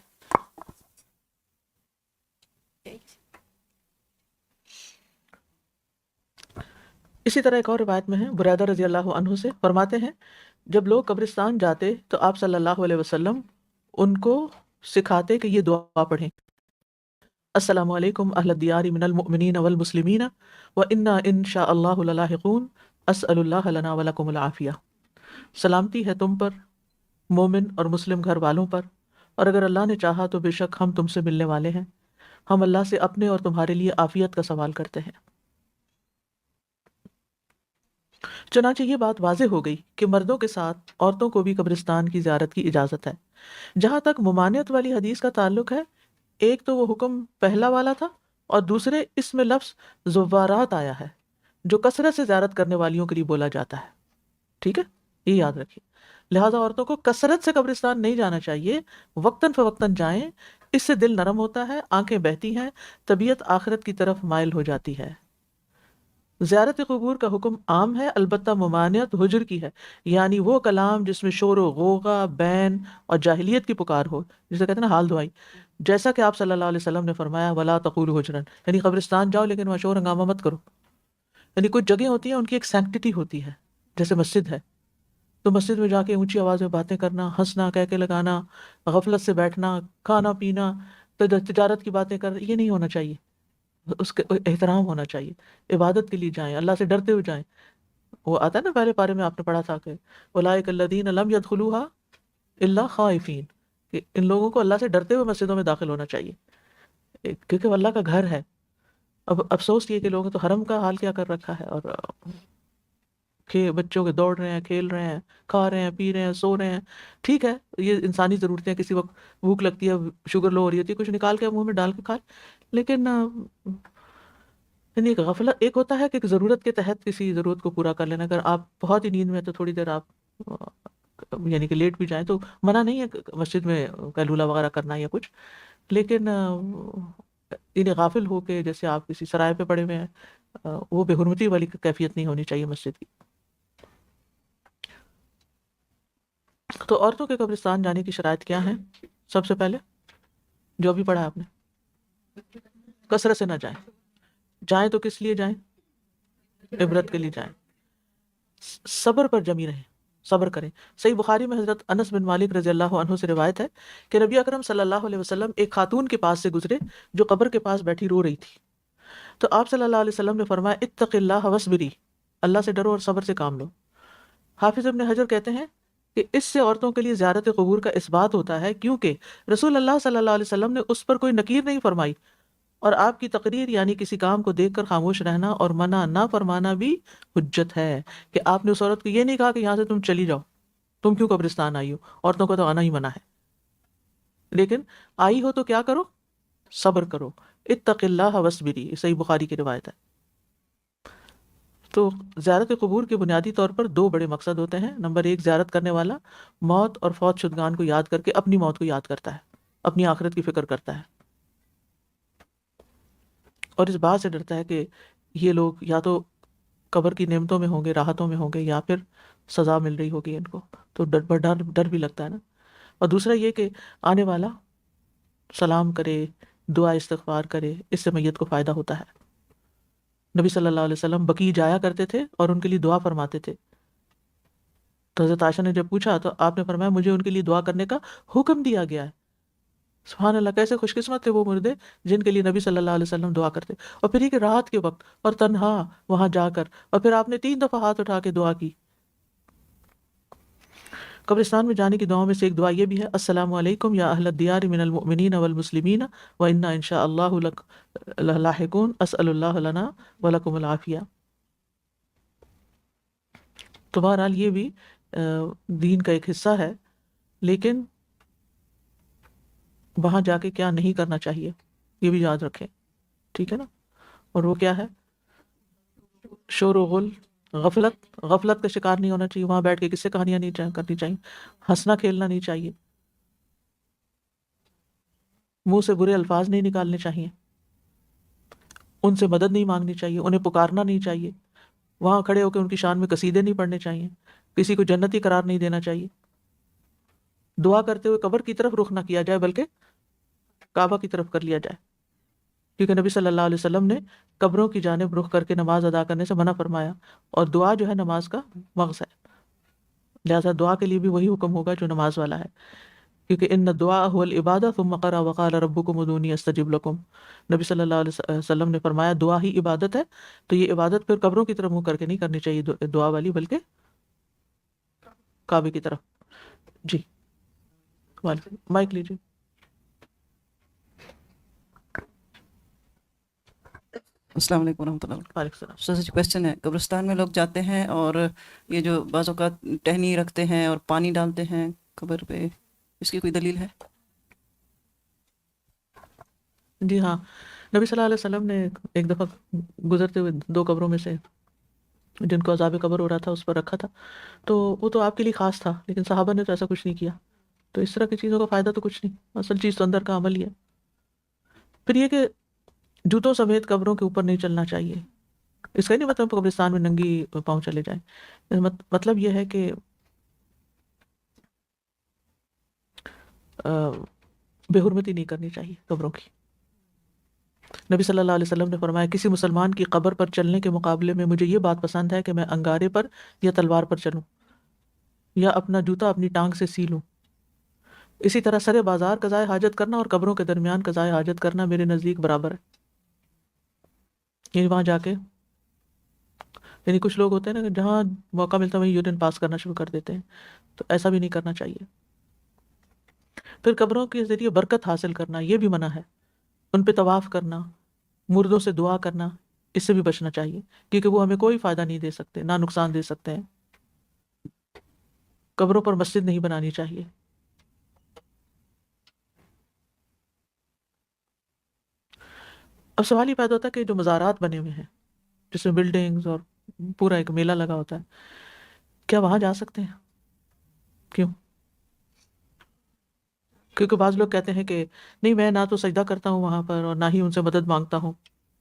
Speaker 1: اسی طرح ایک اور روایت میں ہے، بریدہ رضی اللہ عنہ سے فرماتے ہیں، جب لوگ قبرستان جاتے تو آپ صلی اللہ علیہ وسلم ان کو سکھاتے کہ یہ دعا پڑھیں، السلام علیکم اہل الدیار من المؤمنین والمسلمین وانا ان شاء اللہ للاحقون، اسأل اللہ لنا ولکم العافیہ۔ سلامتی ہے تم پر، مومن اور مسلم گھر والوں پر، اور اگر اللہ نے چاہا تو بے شک ہم تم سے ملنے والے ہیں، ہم اللہ سے اپنے اور تمہارے لیے عافیت کا سوال کرتے ہیں۔ چنانچہ یہ بات واضح ہو گئی کہ مردوں کے ساتھ عورتوں کو بھی قبرستان کی زیارت کی اجازت ہے۔ جہاں تک ممانعت والی حدیث کا تعلق ہے، ایک تو وہ حکم پہلا والا تھا، اور دوسرے اس میں لفظ زوارات آیا ہے، جو کثرت سے زیارت کرنے والیوں کے لیے بولا جاتا ہے۔ ٹھیک ہے، یہ یاد رکھیے، لہذا عورتوں کو کثرت سے قبرستان نہیں جانا چاہیے، وقتاً فوقتاً جائیں، اس سے دل نرم ہوتا ہے، آنکھیں بہتی ہیں، طبیعت آخرت کی طرف مائل ہو جاتی ہے۔ زیارت قبور کا حکم عام ہے، البتہ ممانعت حجر کی ہے، یعنی وہ کلام جس میں شور و غوغا، بین اور جاہلیت کی پکار ہو، جسے کہتے ہیں نا حال دعائی، جیسا کہ آپ صلی اللہ علیہ وسلم نے فرمایا ولا تقولوا حجرا، یعنی قبرستان جاؤ لیکن وہاں شور ہنگامہ مت کرو۔ یعنی کچھ جگہیں ہوتی ہیں ان کی ایک سینکٹیٹی ہوتی ہے، جیسے مسجد ہے، تو مسجد میں جا کے اونچی آواز میں باتیں کرنا، ہنسنا، کہہ کے لگانا، غفلت سے بیٹھنا، کھانا پینا، تجارت کی باتیں کرنا، یہ نہیں ہونا چاہیے، اس کا احترام ہونا چاہیے، عبادت کے لیے جائیں، اللہ سے ڈرتے ہوئے جائیں۔ وہ آتا ہے نا پہلے پارے میں آپ نے پڑھا تھا کہ اولئک الذین لم يدخلوها الا خائفین، کہ ان لوگوں کو اللہ سے ڈرتے ہوئے مسجدوں میں داخل ہونا چاہیے، کیونکہ وہ اللہ کا گھر ہے۔ اب افسوس یہ کہ لوگوں نے تو حرم کا حال کیا کر رکھا ہے، اور بچوں کے دوڑ رہے ہیں، کھیل رہے ہیں، کھا رہے ہیں، پی رہے ہیں، سو رہے ہیں۔ ٹھیک ہے، یہ انسانی ضرورتیں، کسی وقت بھوک لگتی ہے، شوگر لو ہو رہی ہوتی ہے، کچھ نکال کے منہ میں ڈال کے کھا، لیکن یعنی ایک غفلت، ایک ہوتا ہے کہ ایک ضرورت کے تحت کسی ضرورت کو پورا کر لینا، اگر آپ بہت ہی نیند میں ہیں تو تھوڑی دیر آپ یعنی کہ لیٹ بھی جائیں تو منع نہیں ہے مسجد میں قیلولہ وغیرہ کرنا یا کچھ، لیکن انہیں غافل ہو کے جیسے آپ کسی سرائے پہ پڑے ہوئے ہیں، وہ بے حرمتی والی کیفیت نہیں ہونی چاہیے مسجد کی۔ تو عورتوں کے قبرستان جانے کی شرائط کیا ہیں؟ سب سے پہلے جو بھی پڑھا آپ نے، کثرت سے نہ جائیں، جائیں تو کس لیے جائیں؟ عبرت کے لیے جائیں، صبر پر جمی رہیں، صبر کریں۔ صحیح بخاری میں حضرت انس بن مالک رضی اللہ عنہ سے روایت ہے کہ نبی اکرم صلی اللہ علیہ وسلم ایک خاتون کے پاس سے گزرے جو قبر کے پاس بیٹھی رو رہی تھی، تو آپ صلی اللہ علیہ وسلم نے فرمایا اتق اللہ وصبری، اللہ سے ڈرو اور صبر سے کام لو۔ حافظ ابن حجر کہتے ہیں کہ اس سے عورتوں کے لیے زیارت قبور کا اثبات ہوتا ہے، کیونکہ رسول اللہ صلی اللہ علیہ وسلم نے اس پر کوئی نکیر نہیں فرمائی، اور آپ کی تقریر یعنی کسی کام کو دیکھ کر خاموش رہنا اور منع نہ فرمانا بھی حجت ہے، کہ آپ نے اس عورت کو یہ نہیں کہا کہ یہاں سے تم چلی جاؤ، تم کیوں قبرستان آئی ہو، عورتوں کو تو آنا ہی منع ہے، لیکن آئی ہو تو کیا کرو، صبر کرو، اتق اللہ وصبری، یہ صحیح بخاری کی روایت ہے۔ تو زیارت قبور کے بنیادی طور پر دو بڑے مقصد ہوتے ہیں۔ نمبر ایک، زیارت کرنے والا موت اور فوت شدگان کو یاد کر کے اپنی موت کو یاد کرتا ہے، اپنی آخرت کی فکر کرتا ہے، اور اس بات سے ڈرتا ہے کہ یہ لوگ یا تو قبر کی نعمتوں میں ہوں گے، راحتوں میں ہوں گے، یا پھر سزا مل رہی ہوگی ان کو، تو ڈر بھی لگتا ہے نا۔ اور دوسرا یہ کہ آنے والا سلام کرے، دعا استغفار کرے، اس سے میت کو فائدہ ہوتا ہے۔ نبی صلی اللہ علیہ وسلم بقیع جایا کرتے تھے اور ان کے لیے دعا فرماتے تھے، تو حضرت عائشہ نے جب پوچھا تو آپ نے فرمایا مجھے ان کے لیے دعا کرنے کا حکم دیا گیا ہے۔ سبحان اللہ، کیسے خوش قسمت تھے وہ مردے جن کے لیے نبی صلی اللہ علیہ وسلم دعا کرتے، اور پھر یہ کہ رات کے وقت اور تنہا وہاں جا کر، اور پھر آپ نے 3 دفعہ ہاتھ اٹھا کے دعا کی۔ قبرستان میں جانے کی دعاؤں میں سے ایک دعا یہ بھی ہے، السلام علیکم یا اہل الدیار من المؤمنین والمسلمین وانا ان شاء اللہ لاحقون، اسأل اللہ لنا ولکم العافیہ۔ تو بہرحال یہ بھی دین کا ایک حصہ ہے، لیکن وہاں جا کے کیا نہیں کرنا چاہیے یہ بھی یاد رکھیں، ٹھیک ہے نا۔ اور وہ کیا ہے، شور و غل، غفلت کا شکار نہیں ہونا چاہیے، وہاں بیٹھ کے کس سے کہانیاں نہیں کرنی چاہیے، ہنسنا کھیلنا نہیں چاہیے، منہ سے برے الفاظ نہیں نکالنے چاہیے، ان سے مدد نہیں مانگنی چاہیے، انہیں پکارنا نہیں چاہیے، وہاں کھڑے ہو کے ان کی شان میں قصیدے نہیں پڑھنے چاہیے، کسی کو جنتی قرار نہیں دینا چاہیے، دعا کرتے ہوئے قبر کی طرف رخ نہ کیا جائے بلکہ کعبہ کی طرف کر لیا جائے، کیونکہ نبی صلی اللہ علیہ وسلم نے قبروں کی جانب رخ کر کے نماز ادا کرنے سے منع فرمایا، اور دعا جو ہے نماز کا مغز ہے، لہذا دعا کے لیے بھی وہی حکم ہوگا جو نماز والا ہے، کیونکہ ان الدعاء هو العبادہ ثم قرأ وقال ربکم ادعونی استجب لکم، نبی صلی اللہ علیہ وسلم نے فرمایا دعا ہی عبادت ہے، تو یہ عبادت پھر قبروں کی طرف منہ کر کے نہیں کرنی چاہیے دعا والی، بلکہ کعبے کی طرف۔ جی مائک لیجیے۔
Speaker 3: السلام علیکم ورحمۃ اللہ وبرکاتہ۔
Speaker 1: وعلیکم السلام۔
Speaker 3: سر جی کویشچن ہے، قبرستان میں لوگ جاتے ہیں اور یہ جو بعض اوقات ٹہنی رکھتے ہیں اور پانی ڈالتے ہیں قبر پہ، اس کی کوئی دلیل ہے؟
Speaker 1: جی ہاں، نبی صلی اللہ علیہ وسلم نے ایک دفعہ گزرتے ہوئے 2 قبروں میں سے جن کو عذاب قبر ہو رہا تھا اس پر رکھا تھا، تو وہ تو آپ کے لیے خاص تھا، لیکن صحابہ نے تو ایسا کچھ نہیں کیا، تو اس طرح کی چیزوں کا فائدہ تو کچھ نہیں، اصل چیز تو اندر کا عمل ہی ہے۔ پھر یہ کہ جوتوں سمیت قبروں کے اوپر نہیں چلنا چاہیے، اس کا ہی نہیں مطلب قبرستان میں ننگی پاؤں چلے جائیں، مطلب یہ ہے کہ بے حرمتی نہیں کرنی چاہیے قبروں کی۔ نبی صلی اللہ علیہ وسلم نے فرمایا کسی مسلمان کی قبر پر چلنے کے مقابلے میں مجھے یہ بات پسند ہے کہ میں انگارے پر یا تلوار پر چلوں یا اپنا جوتا اپنی ٹانگ سے سی لوں۔ اسی طرح سرے بازار قضائے حاجت کرنا اور قبروں کے درمیان قضائے حاجت کرنا میرے نزدیک برابر ہے، یعنی وہاں جا کے، یعنی کچھ لوگ ہوتے ہیں نا کہ جہاں موقع ملتا ہے وہیں یورین پاس کرنا شروع کر دیتے ہیں، تو ایسا بھی نہیں کرنا چاہیے۔ پھر قبروں کے ذریعے برکت حاصل کرنا یہ بھی منع ہے، ان پہ طواف کرنا، مردوں سے دعا کرنا، اس سے بھی بچنا چاہیے، کیونکہ وہ ہمیں کوئی فائدہ نہیں دے سکتے، نہ نقصان دے سکتے ہیں۔ قبروں پر مسجد نہیں بنانی چاہیے۔ اب سوال یہ پیدا ہوتا ہے کہ جو مزارات بنے ہوئے ہیں جس میں بلڈنگز اور پورا ایک میلہ لگا ہوتا ہے، کیا وہاں جا سکتے ہیں؟ کیوں؟ کیونکہ بعض لوگ کہتے ہیں کہ نہیں میں نہ تو سجدہ کرتا ہوں وہاں پر اور نہ ہی ان سے مدد مانگتا ہوں،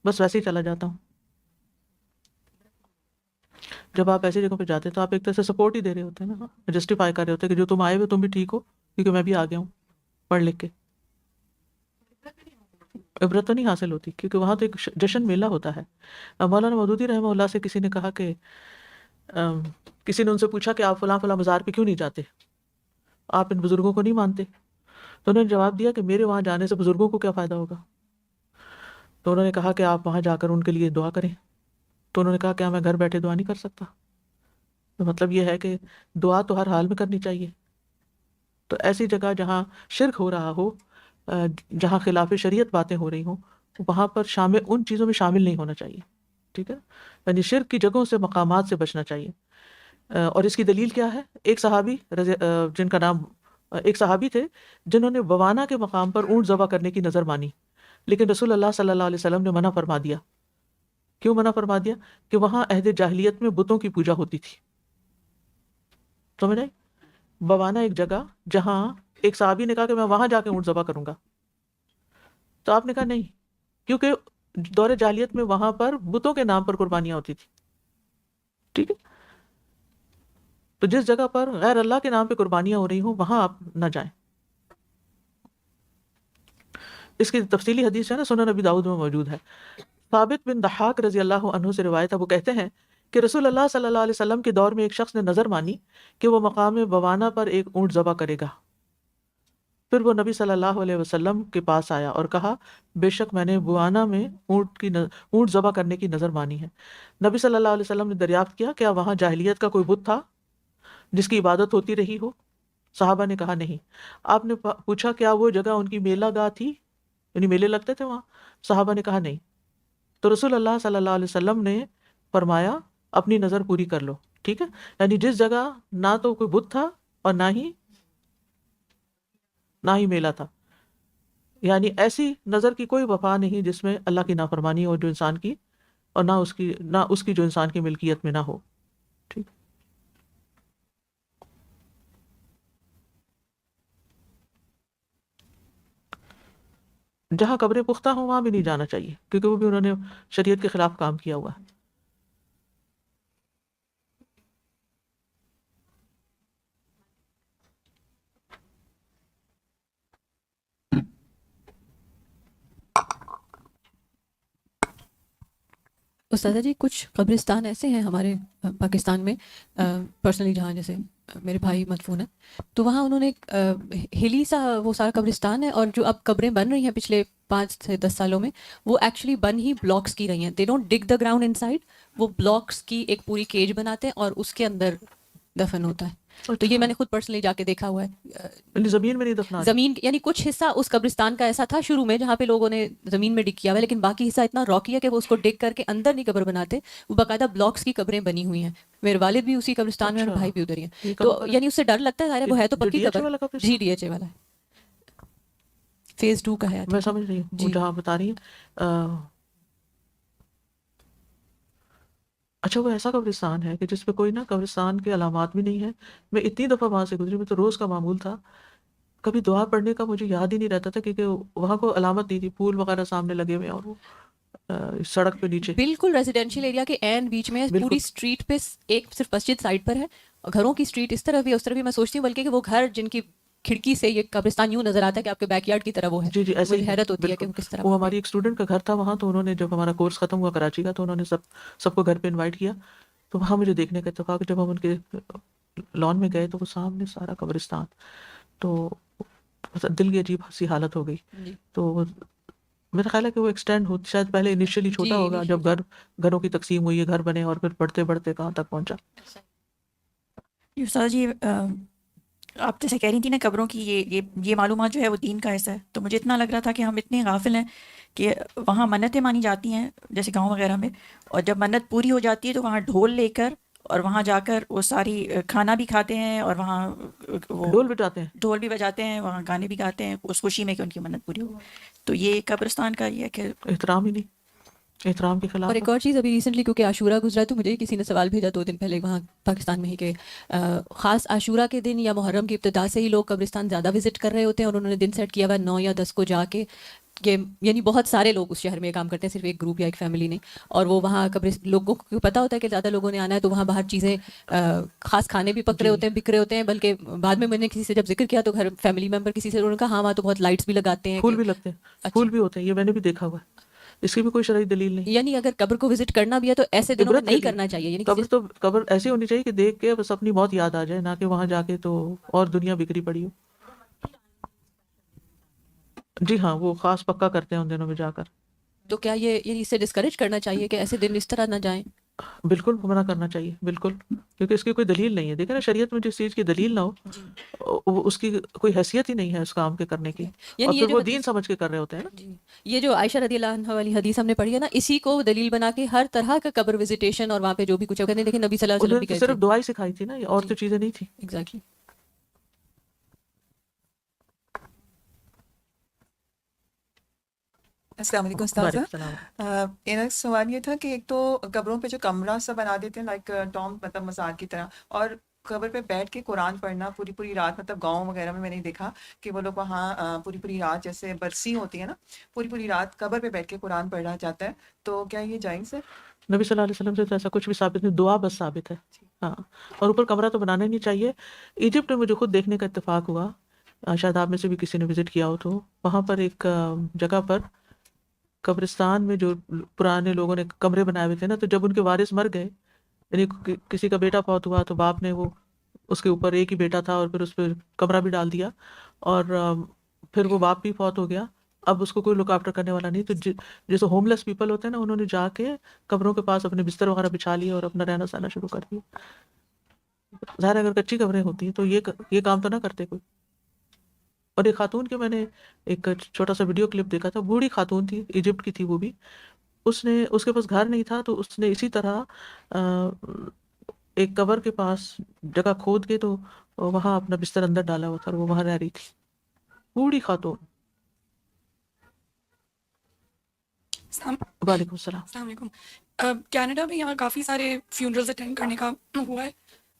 Speaker 1: بس ویسے ہی چلا جاتا ہوں۔ جب آپ ایسی جگہوں پہ جاتے ہیں تو آپ ایک طرح سے سپورٹ ہی دے رہے ہوتے ہیں نا، جسٹیفائی کر رہے ہوتے ہیں کہ جو تم آئے ہوئے تم بھی ٹھیک ہو، کیونکہ میں بھی آ گیا ہوں پڑھ لکھ کے۔ عبرت تو نہیں حاصل ہوتی، کیونکہ وہاں تو ایک جشن میلہ ہوتا ہے۔ مولانا مودودی رحمہ اللہ سے کسی نے کہا کہ کسی نے ان سے پوچھا کہ آپ فلاں فلاں مزار پہ کیوں نہیں جاتے، آپ ان بزرگوں کو نہیں مانتے؟ تو انہوں نے جواب دیا کہ میرے وہاں جانے سے بزرگوں کو کیا فائدہ ہوگا؟ تو انہوں نے کہا کہ آپ وہاں جا کر ان کے لیے دعا کریں۔ تو انہوں نے کہا کیا میں گھر بیٹھے دعا نہیں کر سکتا؟ تو مطلب یہ ہے کہ دعا تو ہر حال میں کرنی چاہیے۔ تو ایسی جگہ جہاں شرک ہو رہا ہو، جہاں خلاف شریعت باتیں ہو رہی ہوں، وہاں پر شامل ان چیزوں میں شامل نہیں ہونا چاہیے. ٹھیک ہے، یعنی شرک کی جگہوں سے، مقامات سے بچنا چاہیے. اور اس کی دلیل کیا ہے؟ ایک صحابی جن کا نام ایک صحابی تھے جنہوں نے بوانا کے مقام پر اونٹ ذبح کرنے کی نظر مانی، لیکن رسول اللہ صلی اللہ علیہ وسلم نے منع فرما دیا. کیوں منع فرما دیا؟ کہ وہاں عہد جاہلیت میں بتوں کی پوجا ہوتی تھی. سمجھ آئی؟ بوانا ایک جگہ جہاں ایک صحابی نے کہا کہ میں وہاں جا کے اونٹ ذبح کروں گا، تو آپ نے کہا نہیں، کیونکہ دور جاہلیت میں وہاں پر بتوں کے نام پر قربانیاں ہوتی تھی. ٹھیک ہے، تو جس جگہ پر غیر اللہ کے نام پہ قربانیاں ہو رہی ہوں وہاں آپ نہ جائیں. اس کی تفصیلی حدیث ہے نا، سنن نبی داؤد میں موجود ہے. ثابت بن ضحاک رضی اللہ عنہ سے روایت ہے، وہ کہتے ہیں کہ رسول اللہ صلی اللہ علیہ وسلم کے دور میں ایک شخص نے نظر مانی کہ وہ مقام بوانا پر ایک اونٹ ذبح کرے گا. پھر وہ نبی صلی اللہ علیہ وسلم کے پاس آیا اور کہا بے شک میں نے بوانا میں اونٹ ذبح کرنے کی نظر مانی ہے. نبی صلی اللہ علیہ وسلم نے دریافت کیا کیا وہاں جاہلیت کا کوئی بت تھا جس کی عبادت ہوتی رہی ہو؟ صحابہ نے کہا نہیں. آپ نے پوچھا کیا وہ جگہ ان کی میلہ گاہ تھی، یعنی میلے لگتے تھے وہاں؟ صحابہ نے کہا نہیں. تو رسول اللہ صلی اللہ علیہ وسلم نے فرمایا اپنی نظر پوری کر لو. ٹھیک ہے، یعنی جس جگہ نہ تو کوئی بت تھا اور نہ ہی میلہ تھا، یعنی ایسی نظر کی کوئی وفا نہیں جس میں اللہ کی نافرمانی ہو جو انسان کی، اور نہ اس کی جو انسان کی ملکیت میں نہ ہو. ٹھیک، جہاں قبریں پختہ ہوں وہاں بھی نہیں جانا چاہیے، کیونکہ وہ بھی انہوں نے شریعت کے خلاف کام کیا ہوا ہے.
Speaker 2: استاذہ جی کچھ قبرستان ایسے ہیں ہمارے پاکستان میں پرسنلی، جہاں جیسے میرے بھائی مدفون ہیں، تو وہاں انہوں نے ہلی سا وہ سارا قبرستان ہے، اور جو اب قبریں بن رہی ہیں پچھلے 5 سے 10 سالوں میں، وہ ایکچولی بن ہی بلاکس کی رہی ہیں. They don't dig the ground inside, وہ بلاکس کی ایک پوری کیج بناتے ہیں اور اس کے اندر دفن ہوتا ہے. تو یہ میں نے خود پرسنلی جا کے دیکھا ہوا ہے.
Speaker 1: یعنی زمین میں نہیں دفنا؟
Speaker 2: زمین یعنی کچھ حصہ اس قبرستان کا ایسا تھا شروع میں جہاں پہ لوگوں نے زمین میں ڈگ کیا ہوا ہے، لیکن باقی حصہ اتنا راکی ہے کہ وہ اس کو ڈگ کر کے اندر نہیں قبر بناتے، وہ باقاعدہ بلاکس کی قبریں بنی ہوئی ہیں. میرے والد بھی اسی قبرستان میں اور بھائی بھی ادھر ہی ہیں. تو یعنی اس سے ڈر لگتا ہے، ظاہر ہے وہ ہے تو پکی قبر. جی ڈی ایچ اے والا ہے، فیز 2 کا ہے.
Speaker 1: میں سمجھ رہی ہوں جہاں بتا رہی ہیں. اچھا، وہ ایسا قبرستان ہے کہ جس پہ کوئی نا قبرستان کے علامات بھی نہیں ہے. میں اتنی دفعہ وہاں سے گزری، میں تو روز کا معمول تھا، کبھی دعا پڑھنے کا مجھے یاد ہی نہیں رہتا تھا، کیونکہ وہاں کو علامت نہیں تھی، پھول وغیرہ سامنے لگے ہوئے اور وہ سڑک پہ نیچے
Speaker 2: بالکل ریزیڈینشیل ایریا کے این بیچ میں پوری اسٹریٹ پہ ایک صرف مسجد سائڈ پر ہے، گھروں کی اسٹریٹ اس طرف بھی اس طرف بھی. میں سوچتی ہوں بلکہ کہ وہ گھر جن کی کھڑکی سے یہ قبرستان یوں نظر آتا ہے کہ آپ کے بیک یارڈ کی طرح وہ ہے.
Speaker 1: جی ایسے ہی
Speaker 2: حیرت ہوتی ہے کہ وہ کس طرح.
Speaker 1: وہ ہماری ایک اسٹوڈنٹ کا گھر تھا وہاں، تو انہوں نے جب ہمارا کورس ختم ہوا کراچی کا، تو انہوں نے سب کو گھر پہ انوائٹ کیا، تو وہاں مجھے دیکھنے کا اتفاق، جب ہم ان کے لان میں گئے تو وہ سامنے سارا قبرستان، تو دل کی عجیب سی حالت ہو گئی. تو میرا خیال ہے کہ وہ ایکسٹینڈ ہوتی، شاید پہلے انیشیلی چھوٹا ہوگا، جب گھروں کی تقسیم ہوئی ہے، گھر بنے، اور پھر بڑھتے بڑھتے کہاں تک پہنچا.
Speaker 4: استاد جی آپ جیسے کہہ رہی تھی نا قبروں کی یہ معلومات جو ہے وہ دین کا حصہ ہے، تو مجھے اتنا لگ رہا تھا کہ ہم اتنے غافل ہیں کہ وہاں منتیں مانی جاتی ہیں جیسے گاؤں وغیرہ میں، اور جب منت پوری ہو جاتی ہے تو وہاں ڈھول لے کر اور وہاں جا کر وہ ساری کھانا بھی کھاتے ہیں اور وہاں وہ ڈھول بھی بجاتے ہیں، وہاں گانے بھی گاتے ہیں اس خوشی میں کہ ان کی منت پوری ہو. تو یہ قبرستان کا یہ ہے کہ
Speaker 1: احترام ہی نہیں، احترام کے خلاف.
Speaker 2: اور ایک اور چیز ابھی ریسنٹلی کیونکہ عاشورہ گزرا، تو مجھے کسی نے سوال بھیجا 2 دن پہلے وہاں پاکستان میں ہی کہ خاص عاشورہ کے دن یا محرم کی ابتدا سے ہی لوگ قبرستان زیادہ وزٹ کر رہے ہوتے ہیں، اور انہوں نے دن سیٹ کیا ہوا 9 یا 10 کو جا کے، کہ یعنی بہت سارے لوگ اس شہر میں کام کرتے ہیں، صرف ایک گروپ یا ایک فیملی نہیں، اور وہ وہاں لوگوں کو پتہ ہوتا ہے کہ زیادہ لوگوں نے آنا ہے، تو وہاں باہر چیزیں خاص کھانے بھی پک رہے ہوتے ہیں، بک رہے ہوتے ہیں. بلکہ بعد میں نے کسی سے جب ذکر کیا تو گھر فیملی ممبر کسی سے انہوں نے کہا ہاں وہاں تو بہت لائٹس بھی لگاتے ہیں،
Speaker 1: پھول بھی لگتے ہیں، پھول بھی ہوتے ہیں، یہ میں نے بھی دیکھا ہوا ہے، اس کی بھی کوئی شرعی دلیل نہیں.
Speaker 2: یعنی اگر قبر کو وزٹ کرنا بھی ہے تو ایسے دنوں میں نہیں کرنا چاہیے. یعنی
Speaker 1: قبر ایسی ہونی چاہیے کہ دیکھ کے بس اپنی موت یاد آ جائے، نہ کہ وہاں جا کے تو اور دنیا بکھری پڑی ہو. جی ہاں، وہ خاص پکا کرتے ہیں ان دنوں میں جا کر.
Speaker 2: تو کیا یہ اس سے ڈسکریج کرنا چاہیے کہ ایسے دن اس طرح نہ جائیں؟
Speaker 1: بالکل منع کرنا چاہیے، بالکل، کیونکہ اس کی کوئی دلیل نہیں ہے. دیکھیں نا، شریعت میں جس چیز کی دلیل نہ ہو اس کی کوئی حیثیت ہی نہیں ہے اس کام کے کرنے کی، اور
Speaker 2: یعنی یہ
Speaker 1: پھر
Speaker 2: جو
Speaker 1: وہ
Speaker 2: حدیث
Speaker 1: دین سمجھ کے کر رہے ہوتے ہیں نا.
Speaker 2: جی یہ جو عائشہ رضی اللہ عنہ والی حدیث ہم نے پڑھی ہے نا، اسی کو دلیل بنا کے ہر طرح کا قبر وزیٹیشن اور وہاں پہ جو بھی کچھ ہے، کہتے ہیں دیکھیں نبی صلی اللہ علیہ
Speaker 1: انہوں
Speaker 2: وسلم بھی
Speaker 1: نے تو
Speaker 2: گئے تھے.
Speaker 1: صرف دعائیں سکھائی تھی نا، یہ اور تو چیزیں نہیں تھیں.
Speaker 2: ایگزیکٹلی.
Speaker 5: السلام علیکم
Speaker 1: وعلیکم
Speaker 5: استاذہ.
Speaker 1: السلام.
Speaker 5: میرا سوال یہ تھا کہ ایک تو قبروں پہ جو کمرہ سا بنا دیتے ہیں لائک ٹام مطلب مزار کی طرح، اور قبر پہ بیٹھ کے قرآن پڑھنا پوری پوری رات، مطلب گاؤں وغیرہ میں نے دیکھا کہ وہ لوگ وہاں پوری پوری رات، جیسے برسی ہوتی ہے نا، پوری پوری رات قبر پہ بیٹھ کے قرآن پڑھا جاتا ہے، تو کیا یہ جائز ہے؟
Speaker 1: نبی صلی اللہ علیہ وسلم سے تو ایسا کچھ بھی ثابت نہیں، دعا بس ثابت ہے. ہاں، اور اوپر کمرہ تو بنانا ہی نہیں چاہیے. ایجپٹ میں مجھے خود دیکھنے کا اتفاق ہوا، شاید آپ میں سے بھی کسی نے وزٹ کیا ہو، تو وہاں پر ایک جگہ پر قبرستان میں جو پرانے لوگوں نے کمرے بنائے ہوئے تھے نا، تو جب ان کے وارث مر گئے، یعنی کسی کا بیٹا فوت ہوا، تو باپ نے وہ اس کے اوپر ایک ہی بیٹا تھا اور پھر اس پہ کمرہ بھی ڈال دیا، اور پھر وہ باپ بھی فوت ہو گیا. اب اس کو کوئی لک آفٹر کرنے والا نہیں، تو جیسے ہوم لیس پیپل ہوتے ہیں نا، انہوں نے جا کے قبروں کے پاس اپنے بستر وغیرہ بچھا لیے اور اپنا رہنا سہنا شروع کر دیا. ظاہر ہے اگر کچی قبریں ہوتی ہیں تو یہ کام تو نہ کرتے کوئی. اور ایک خاتون کے میں نے ایک چھوٹا سا ویڈیو کلپ دیکھا تھا، بوڑھی خاتون تھی، ایجپٹ کی تھی وہ بھی. اس کے پاس گھر نہیں تھا، تو اس نے اسی طرح ایک قبر کے پاس جگہ کھود کے تو وہاں اپنا بستر اندر ڈالا ہوا تھا اور وہ وہاں رہ رہی تھی، بوڑھی خاتون. وعلیکم السلام.
Speaker 6: السلام علیکم. کینیڈا میں یہاں کافی سارے فیونرلز اٹینڈ کرنے کا ہوا ہے،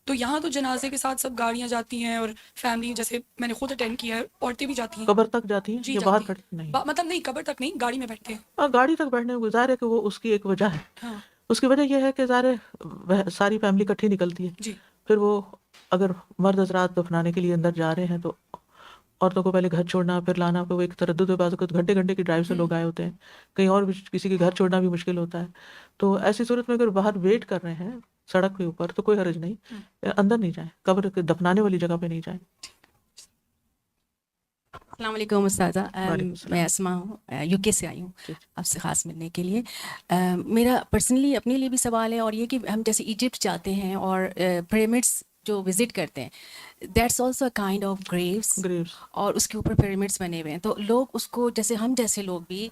Speaker 6: تو یہاں تو جنازے کے ساتھ سب گاڑیاں جاتی ہیں اور فیملی، جیسے میں نے خود اٹینڈ کیا ہے، عورتیں بھی جاتی ہیں.
Speaker 1: قبر تک جاتی ہیں
Speaker 6: جی
Speaker 1: یا
Speaker 6: جاتی
Speaker 1: باہر
Speaker 6: ہیں.
Speaker 1: کھڑی نہیں؟
Speaker 6: مطلب نہیں، قبر تک نہیں، گاڑی میں بیٹھتے ہیں.
Speaker 1: گاڑی تک بیٹھنے میں ظاہر ہے کہ وہ اس کی ایک وجہ ہے.
Speaker 6: ہاں
Speaker 1: اس کی وجہ یہ ہے کہ ظاہر ہے ساری فیملی اکٹھی نکلتی ہے،
Speaker 6: جی
Speaker 1: پھر وہ اگر مرد حضرات دفنانے کے لیے اندر جا رہے ہیں تو عورتوں کو پہلے گھر چھوڑنا پھر لانا، پھر وہ ایک تردد ہے، بعض اوقات گھنٹے گھنٹے کی ڈرائیو سے لوگ آئے ہوتے ہیں، کہیں اور بھی کسی کے گھر چھوڑنا بھی مشکل ہوتا ہے. تو ایسی صورت میں اگر باہر ویٹ کر رہے ہیں سڑک کے اوپر تو کوئی حرج نہیں، اندر نہیں جائیں، قبر دفنانے والی جگہ پہ نہیں جائیں.
Speaker 2: السلام علیکم استاذہ.
Speaker 1: وعلیکم السلام.
Speaker 2: میں اسما ہوں، یو کے سے آئی ہوں
Speaker 1: جی.
Speaker 2: آپ سے خاص ملنے کے لیے. میرا پرسنلی اپنے لیے بھی سوال ہے، اور یہ کہ ہم جیسے ایجپٹ جاتے ہیں اور پیرامڈس جو وزٹ کرتے ہیں، that's also a kind of graves,
Speaker 1: graves.
Speaker 2: اور اس کے اوپر پیرامڈس بنے ہوئے ہیں، تو لوگ اس کو جیسے ہم جیسے لوگ بھی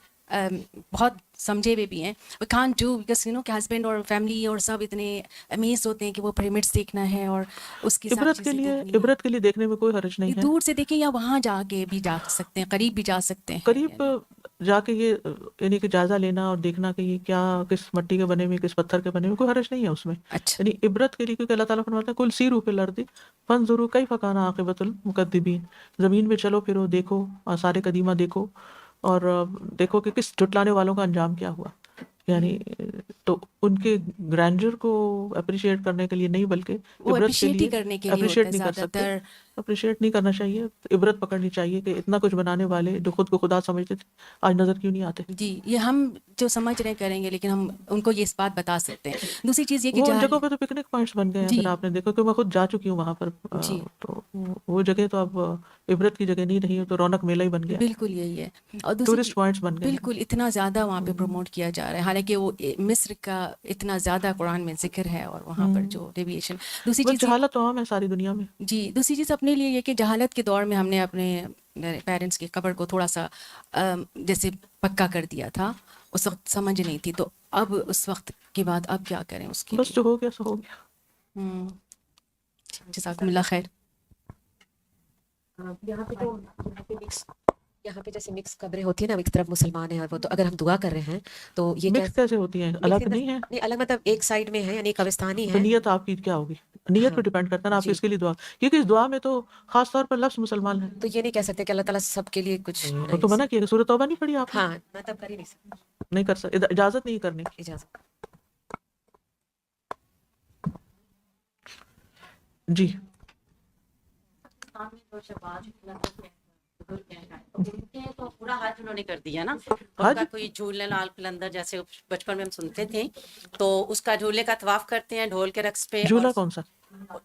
Speaker 2: بہت سمجھے ہوئے بھی ہیں، we can't do because you know کہ ہسبینڈ اور فیملی اور سب اتنے امیزڈ ہوتے ہیں کہ وہ پیرامڈس دیکھنا ہے اور اس کی ساری
Speaker 1: عبرت کے
Speaker 2: چیزیں
Speaker 1: لیے
Speaker 2: دیکھنی ہیں.
Speaker 1: عبرت کے لیے دیکھنے میں کوئی حرج نہیں ہے.
Speaker 2: دور سے دیکھیں یا وہاں جا کے بھی جا سکتے ہیں، قریب بھی جا سکتے ہیں.
Speaker 1: قریب جا کے یہ یعنی کہ جائزہ لینا اور دیکھنا کہ یہ کیا کس مٹی کے بنے ہوئے کس پتھر کے بنے ہوئے، کوئی حرج نہیں ہے اس میں.
Speaker 2: اچھا.
Speaker 1: یعنی عبرت کے لیے، کیونکہ اللہ تعالیٰ فرماتا ہے کل سیروا فی الارض فانظروا کیف کان عاقبۃ المکذبین، زمین میں چلو پھرو، دیکھو آثار قدیمہ دیکھو، اور دیکھو کہ کس جھٹلانے والوں کا انجام کیا ہوا. یعنی تو ان کے گرینڈر کو اپریشیٹ کرنے کے لیے نہیں، بلکہ
Speaker 2: وہ
Speaker 1: عبرت کے
Speaker 2: اپریشیٹ ہی
Speaker 1: لیے
Speaker 2: کرنے کے لیے
Speaker 1: اپریشیٹ
Speaker 2: ہوتا ہے
Speaker 1: نہیں کر
Speaker 2: زیادہ
Speaker 1: سکتے،
Speaker 2: تر.
Speaker 1: اپریشیٹ نہیں کرنا چاہیے، عبرت پکڑنی چاہیے کہ اتنا کچھ بنانے والے جو خود کو خدا سمجھتے تھے آج نظر کیوں نہیں آتے.
Speaker 2: جی یہ ہم جو سمجھ رہے کریں گے، لیکن ہم ان کو یہ اس بات بتا سکتے ہیں. دوسری چیز یہ کہ
Speaker 1: وہ ان جگہوں پہ تو پکنک پوائنٹس بن گئے ہیں،
Speaker 2: جی
Speaker 1: اگر آپ نے دیکھا کہ میں خود جا چکی ہوں وہاں پر،
Speaker 2: جی
Speaker 1: تو وہ جگہ تو اب عبرت کی جگہ نہیں رہی، تو رونق میلہ ہی بن گیا،
Speaker 2: بالکل یہی ہے. اور دوسری
Speaker 1: ٹورسٹ پوائنٹس بن گئے ہیں.
Speaker 2: بالکل اتنا زیادہ وہاں پہ پروموٹ کیا جا رہا ہے، حالانکہ وہ مصر کا اتنا زیادہ قرآن میں ذکر ہے، اور وہاں پر جو ڈیویشن. دوسری
Speaker 1: بس
Speaker 2: چیز
Speaker 1: جہالت تو عام ہے ساری دنیا میں.
Speaker 2: جی دوسری چیز اپنے لیے یہ کہ جہالت کے دور میں ہم نے اپنے پیرنٹس کی قبر کو تھوڑا سا جیسے پکا کر دیا تھا، اس وقت سمجھ نہیں تھی، تو اب اس وقت کے بعد اب کیا کریں اس کے
Speaker 1: بس جو ہو گیا سو ہو گیا.
Speaker 2: جزاکم اللہ خیر.
Speaker 7: یہاں پہ جیسے مکس قبریں ہوتی ہیں نا، ایک طرف مسلمان ہیں اور وہ، تو اگر ہم دعا کر رہے ہیں تو یہ
Speaker 1: مکس کیسے ہوتی ہیں؟ الگ نہیں ہے؟
Speaker 7: نہیں، الگ مطلب ایک سائڈ میں ہے، یعنی قبرستانی
Speaker 1: تو
Speaker 7: ہے.
Speaker 1: نیت آپ کی کیا ہوگی؟ نیت پہ ڈیپینڈ کرتا ہے نا آپ
Speaker 7: جی.
Speaker 1: کس کے لیے دعا، کیونکہ اس دعا میں تو خاص طور پر لفظ مسلمان ہے.
Speaker 7: تو یہ نہیں کہہ سکتے کہ اللہ تعالیٰ سب کے لیے کچھ
Speaker 1: وہ تو منع کیا، سورۃ توبہ نہیں پڑھی آپ نے؟
Speaker 7: ہاں مطلب کر ہی نہیں سکتے،
Speaker 1: نہیں کر سکتے، اجازت نہیں کرنے کی.
Speaker 7: اجازت.
Speaker 1: جی
Speaker 8: تو پورا حج انہوں نے کر دیا نا، ان کا کوئی جھولنے لال قلندر جیسے بچپن میں ہم سنتے تھے، تو اس کا جھولے کا طواف کرتے ہیں ڈھول کے رقص پہ.
Speaker 1: جھولا کون سا؟